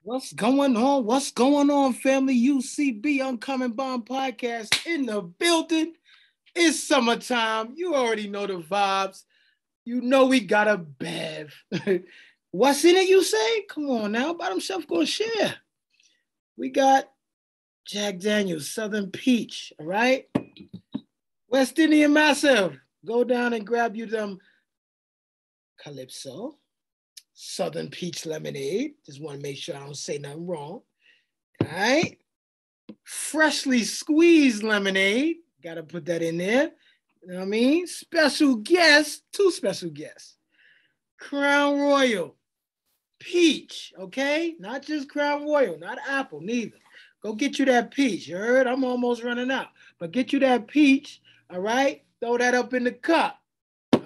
What's going on? What's going on, family? UCB Uncommon Bomb Podcast in the building. It's summertime. You already know the vibes. You know we got a bev. What's in it, you say? Come on now. Bottom shelf gonna share. We got Jack Daniels, Southern Peach, all right? West Indian Massive. Go down and grab you them Calypso. Southern Peach Lemonade. Just want to make sure I don't say nothing wrong. All right. Freshly squeezed lemonade. Got to put that in there. You know what I mean? Special guest, two special guests. Crown Royal. Peach, okay? Not just Crown Royal, not apple, neither. Go get you that peach. You heard? I'm almost running out. But get you that peach, all right? Throw that up in the cup,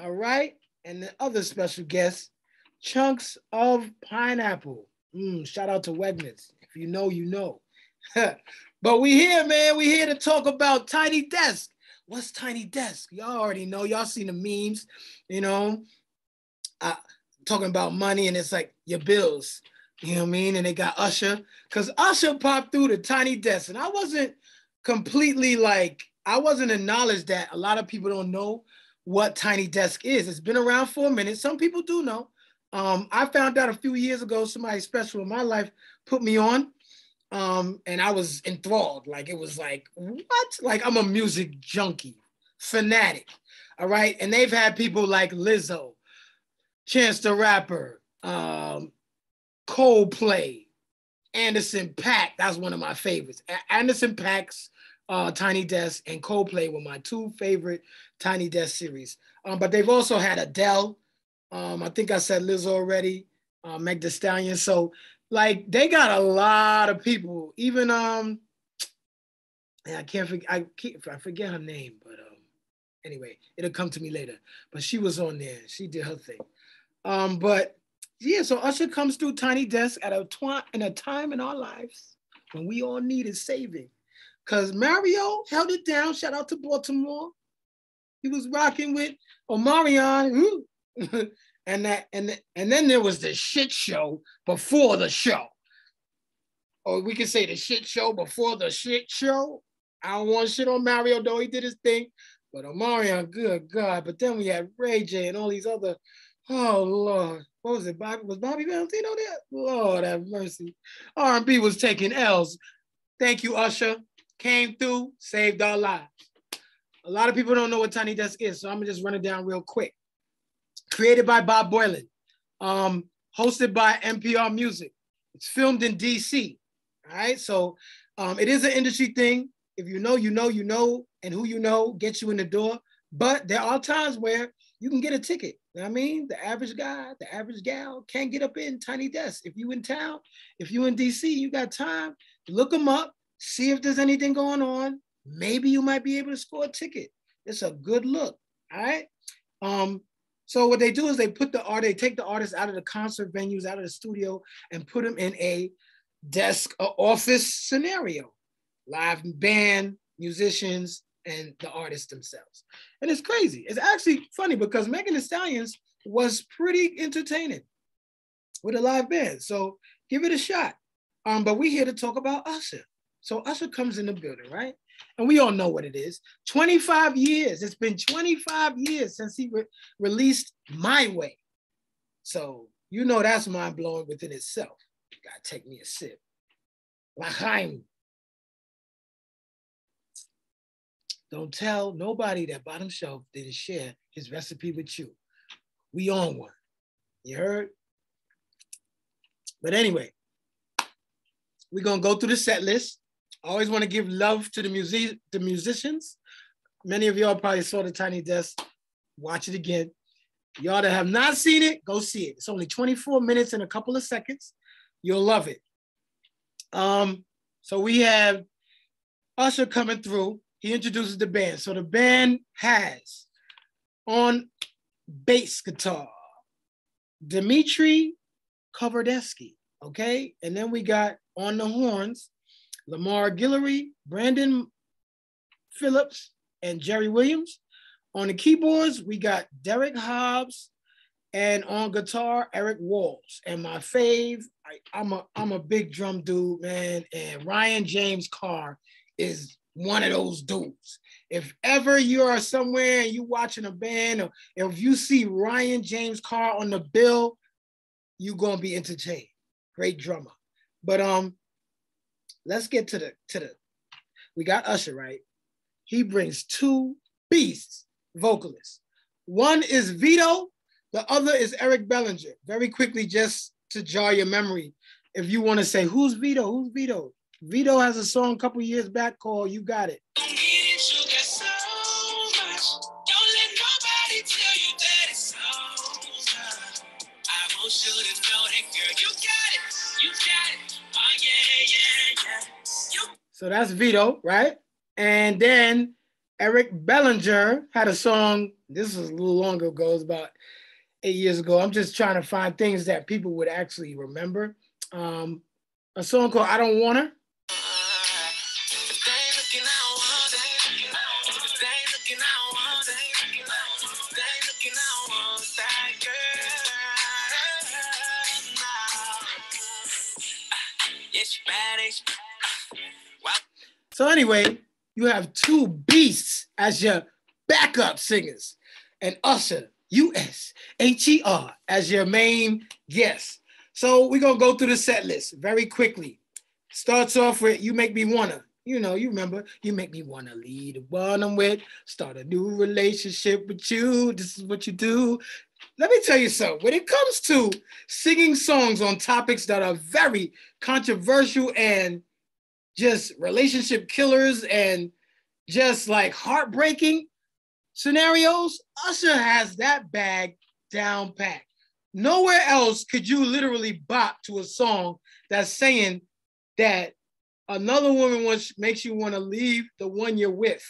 all right? And the other special guest, chunks of pineapple. Shout out to Wegmans. If you know, you know. But we here, man. We here to talk about Tiny Desk. What's Tiny Desk? Y'all already know. Y'all seen the memes, you know, talking about money, and it's like your bills. You know what I mean? And they got Usher. Because Usher popped through the Tiny Desk. And I wasn't completely I wasn't acknowledged that a lot of people don't know what Tiny Desk is. It's been around for a minute. Some people do know. I found out a few years ago, somebody special in my life put me on, and I was enthralled. Like, it was like, what? Like, I'm a music junkie, fanatic, all right? And they've had people like Lizzo, Chance the Rapper, Coldplay, Anderson .Paak. That's one of my favorites. Anderson .Paak's Tiny Desk and Coldplay were my two favorite Tiny Desk series. But they've also had Adele. I think I said Liz already, Meg Thee Stallion. So, like, they got a lot of people. Even I forget her name, but anyway, it'll come to me later. But she was on there. She did her thing. But yeah, so Usher comes through Tiny Desk at in a time in our lives when we all needed saving. Cause Mario held it down. Shout out to Baltimore. He was rocking with Omarion. and then there was the shit show before the show. Or we could say the shit show before the shit show. I don't want shit on Mario, though. He did his thing. But Omarion, good God. But then we had Ray J and all these other, oh, Lord. What was it? Was Bobby Valentino there? Lord have mercy. R&B was taking L's. Thank you, Usher. Came through, saved our lives. A lot of people don't know what Tiny Desk is, so I'm going to just run it down real quick. Created by Bob Boylan. Hosted by NPR Music. It's filmed in D.C. All right, so it is an industry thing. If you know, you know, you know, and who you know gets you in the door. But there are times where you can get a ticket. You know what I mean? The average guy, the average gal can't get up in Tiny Desk. If you in town, if you in D.C., you got time, look them up, see if there's anything going on. Maybe you might be able to score a ticket. It's a good look, all right? So what they do is they take the artists out of the concert venues, out of the studio, and put them in a desk or office scenario. Live band, musicians, and the artists themselves. And it's crazy. It's actually funny because Megan Thee Stallions was pretty entertaining with a live band. So give it a shot. But we're here to talk about Usher. So Usher comes in the building, right? And we all know what it is. 25 years. It's been 25 years since he released My Way. So you know that's mind-blowing within itself. Gotta take me a sip. L'chaim. Don't tell nobody that Bottom Shelf didn't share his recipe with you. We on one. You heard? But anyway, we're going to go through the set list. I always want to give love to the musicians. Many of y'all probably saw the Tiny Desk. Watch it again. Y'all that have not seen it, go see it. It's only 24 minutes and a couple of seconds. You'll love it. So we have Usher coming through. He introduces the band. So the band has on bass guitar, Dmitry Kovarsky, okay? And then we got on the horns, Lamar Guillory, Brandon Phillips, and Jerry Williams. On the keyboards, we got Derek Hobbs And on guitar, Eric Walls. And my fave, I'm a big drum dude, man. And Ryan James Carr is one of those dudes. If ever you are somewhere and you watching a band, or if you see Ryan James Carr on the bill, you're gonna be entertained. Great drummer. But let's get to the. We got Usher, right? He brings two beasts vocalists. One is Vito, the other is Eric Bellinger. Very quickly, just to jar your memory, if you want to say, who's Vito? Who's Vito? Vito has a song a couple years back called You Got It. So that's Vito, right? And then Eric Bellinger had a song, this was a little longer ago, it was about 8 years ago. I'm just trying to find things that people would actually remember. A song called I Don't Want Her. So anyway, you have two beasts as your backup singers, and Usher, U-S-H-E-R, as your main guest. So we're gonna go through the set list very quickly. Starts off with You Make Me Wanna. You know, you remember, you make me wanna lead the one I'm with, start a new relationship with you. This is what you do. Let me tell you something. When it comes to singing songs on topics that are very controversial and just relationship killers and just like heartbreaking scenarios, Usher has that bag down pat. Nowhere else could you literally bop to a song that's saying that another woman makes you want to leave the one you're with.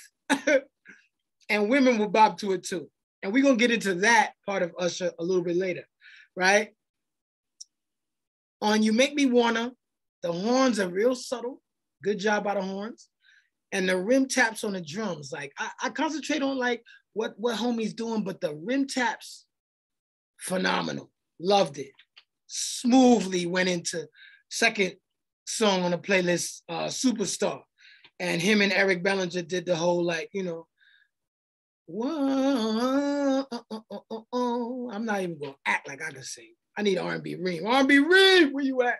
And women will bop to it too. And we're going to get into that part of Usher a little bit later, right? On You Make Me Wanna, the horns are real subtle. Good job by the horns. And the rim taps on the drums. Like I concentrate on like what homie's doing, but the rim taps, phenomenal. Loved it. Smoothly went into second song on the playlist, Superstar. And him and Eric Bellinger did the whole like, you know, whoa, I'm not even gonna act like I can sing. I need R&B Reem. R&B Reem, where you at?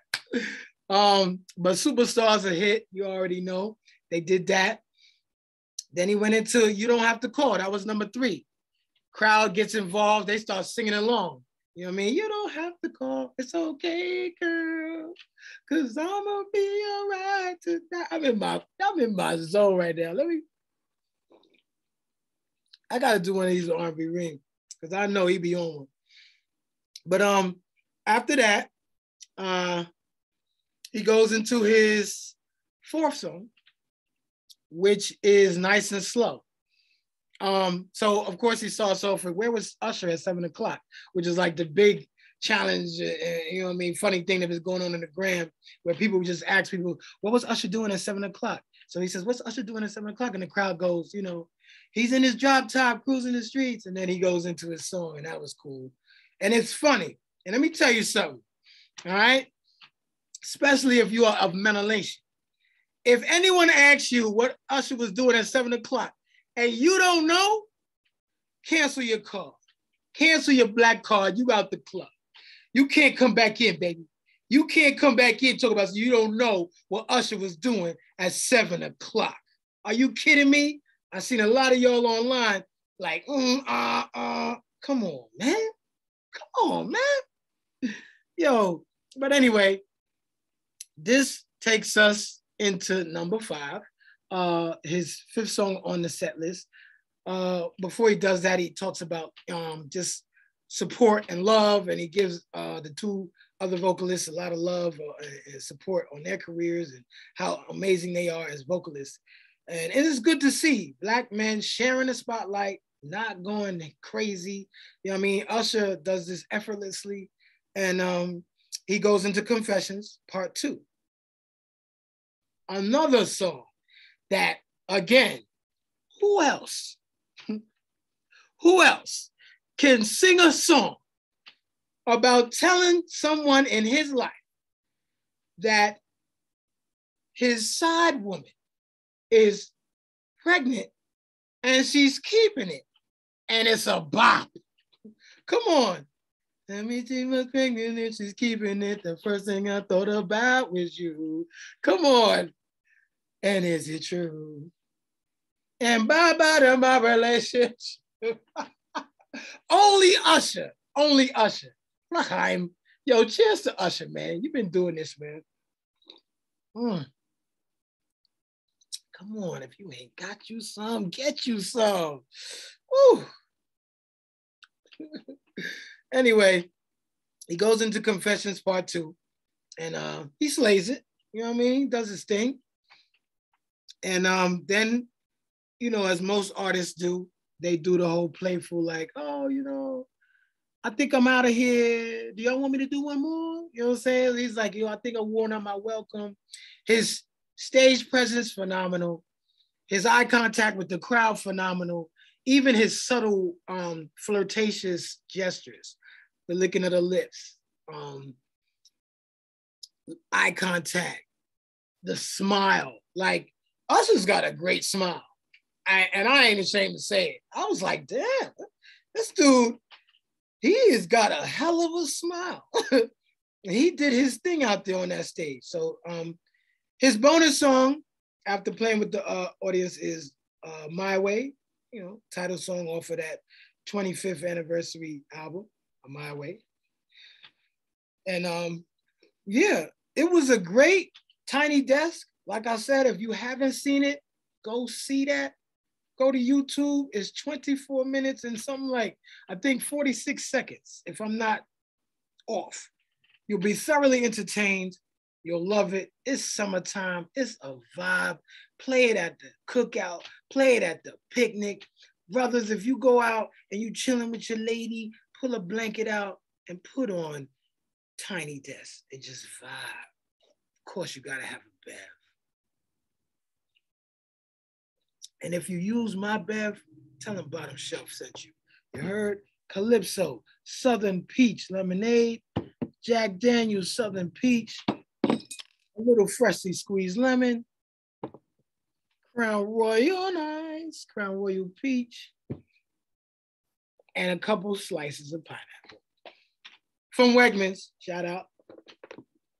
But Superstar's a hit, you already know. They did that. Then he went into You Don't Have to Call. That was number 3. Crowd gets involved. They start singing along. You know what I mean? You don't have to call. It's okay, girl. Cause I'm gonna be all right tonight. I'm in my zone right now. I gotta do one of these R&B Reem because I know he be on one. But after that, he goes into his 4th song, which is Nice and Slow. So of course he starts off with Where Was Usher at 7 o'clock, which is like the big challenge, you know what I mean, funny thing that was going on in the gram, where people would just ask people, what was Usher doing at 7 o'clock? So he says, what's Usher doing at 7 o'clock? And the crowd goes, you know, he's in his drop top cruising the streets. And then he goes into his song, and that was cool. And it's funny. And let me tell you something, all right? Especially if you are of Menelation. If anyone asks you what Usher was doing at 7 o'clock and you don't know, cancel your card. Cancel your black card. You out the club. You can't come back in, baby. You can't come back in and talk about you don't know what Usher was doing at 7 o'clock. Are you kidding me? I seen a lot of y'all online like, come on, man. Come on, man. Yo, but anyway, this takes us into number 5, his 5th song on the set list. Before he does that, he talks about just support and love, and he gives the 2 other vocalists a lot of love and support on their careers and how amazing they are as vocalists. And it is good to see Black men sharing the spotlight, not going crazy. You know what I mean? Usher does this effortlessly. And he goes into Confessions, part 2. Another song that, again, who else can sing a song about telling someone in his life that his side woman is pregnant and she's keeping it, and it's a bop. Come on. Let me see my pregnant and she's keeping it. The first thing I thought about was you. Come on. And is it true? And bye-bye to my relationship. Only Usher. Only Usher. L'chaim. Yo, cheers to Usher, man. You've been doing this, man. Come on, if you ain't got you some, get you some. Woo. Anyway, he goes into Confessions Part 2, and he slays it. You know what I mean? He does his thing. And then, you know, as most artists do, they do the whole playful, like, oh, you know, I think I'm out of here. Do y'all want me to do one more? You know what I'm saying? He's like, yo, I think I'm worn out my welcome. His stage presence, phenomenal. His eye contact with the crowd, phenomenal. Even his subtle flirtatious gestures, the licking of the lips, eye contact, the smile. Like, Usher's got a great smile. And I ain't ashamed to say it. I was like, damn, this dude, he has got a hell of a smile. He did his thing out there on that stage. So his bonus song after playing with the audience is My Way, you know, title song off of that 25th anniversary album, My Way. And yeah, it was a great Tiny Desk. Like I said, if you haven't seen it, go see that. Go to YouTube. It's 24 minutes and something like, I think 46 seconds, if I'm not off. You'll be thoroughly entertained. You'll love it. It's summertime. It's a vibe. Play it at the cookout. Play it at the picnic. Brothers, if you go out and you chilling with your lady, pull a blanket out and put on Tiny Desk and just vibe. Of course, you gotta have a bev. And if you use my bev, tell them Bottom Shelf sent you. You heard? Calypso, Southern Peach Lemonade, Jack Daniels Southern Peach, a little freshly squeezed lemon, Crown Royal on ice, Crown Royal Peach, and a couple slices of pineapple. From Wegmans, shout out.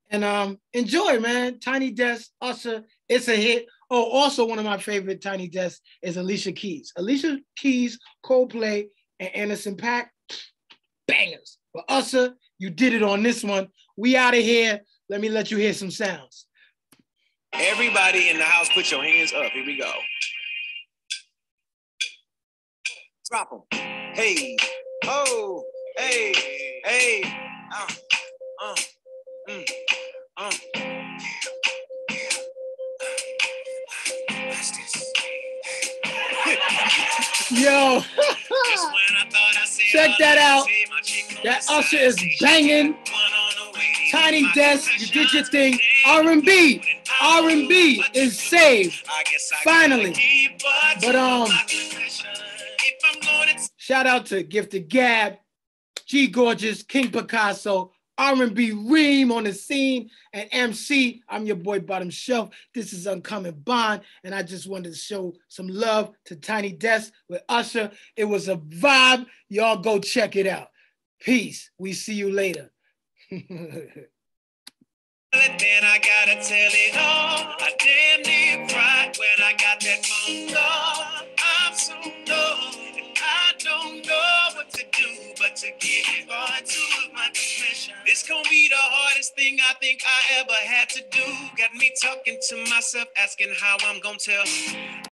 And enjoy, man. Tiny Desk, Usher, it's a hit. Oh, also one of my favorite Tiny Desks is Alicia Keys. Alicia Keys, Coldplay, and Anderson .Paak, bangers. But Usher, you did it on this one. We out of here. Let me let you hear some sounds. Everybody in the house, put your hands up. Here we go. Drop them. Hey, oh, hey, hey, Yo, check that out. That Usher is banging. Tiny Desk, you did your thing. R&B is saved. Finally. But shout out to Gifted Gab, G Gorgeous, King Picasso, R&B Reem on the scene, and MC. I'm your boy Bottom Shelf. This is Uncommon Bond, and I just wanted to show some love to Tiny Desk with Usher. It was a vibe. Y'all go check it out. Peace. We see you later. Then I gotta tell it all. I damn near cried when I got that phone call. I'm so low, and I don't know what to do but to give it all to my confession. This gonna be the hardest thing I think I ever had to do. Got me talking to myself, asking how I'm gonna tell.